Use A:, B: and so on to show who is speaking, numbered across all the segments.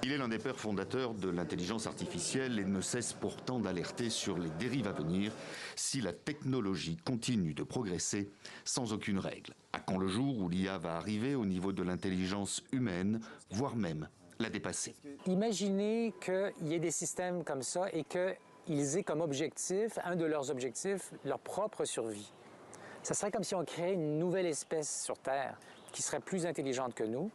A: Il est l'un des pères fondateurs de l'intelligence artificielle et ne cesse pourtant d'alerter sur les dérives à venir si la technologie continue de progresser sans aucune règle. À quand le jour où l'IA va arriver au niveau de l'intelligence humaine, voire même la dépasser?
B: Imaginez qu'il y ait des systèmes comme ça et qu'ils aient comme objectif, un de leurs objectifs, leur propre survie. Ça serait comme si on créait une nouvelle espèce sur Terre qui serait plus intelligente que nous.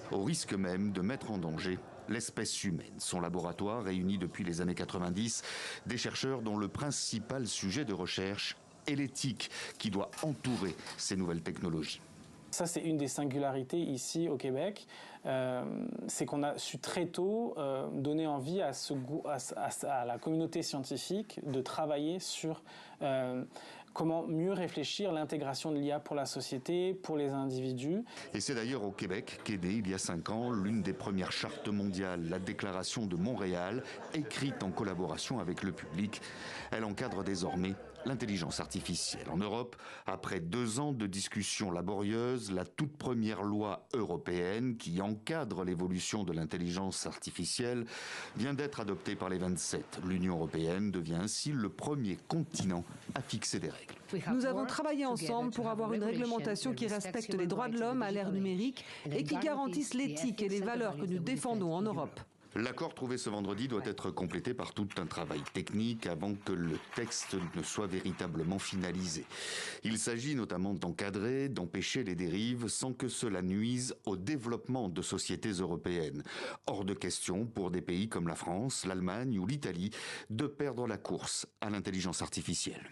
A: Au risque même de mettre en danger l'espèce humaine. Son laboratoire réunit depuis les années 90 des chercheurs dont le principal sujet de recherche est l'éthique qui doit entourer ces nouvelles technologies.
C: Ça, c'est une des singularités ici au Québec, c'est qu'on a su très tôt donner envie à la communauté scientifique de travailler sur comment mieux réfléchir l'intégration de l'IA pour la société, pour les individus.
A: Et c'est d'ailleurs au Québec qu'est née, il y a 5 ans, l'une des premières chartes mondiales, la Déclaration de Montréal, écrite en collaboration avec le public. Elle encadre désormais l'intelligence artificielle. En Europe, après 2 ans de discussions laborieuses, la toute première loi européenne qui encadre l'évolution de l'intelligence artificielle vient d'être adoptée par les 27. L'Union européenne devient ainsi le premier continent à fixer des règles.
D: Nous avons travaillé ensemble pour avoir une réglementation qui respecte les droits de l'homme à l'ère numérique et qui garantisse l'éthique et les valeurs que nous défendons en Europe.
A: L'accord trouvé ce vendredi doit être complété par tout un travail technique avant que le texte ne soit véritablement finalisé. Il s'agit notamment d'encadrer, d'empêcher les dérives sans que cela nuise au développement de sociétés européennes. Hors de question pour des pays comme la France, l'Allemagne ou l'Italie de perdre la course à l'intelligence artificielle.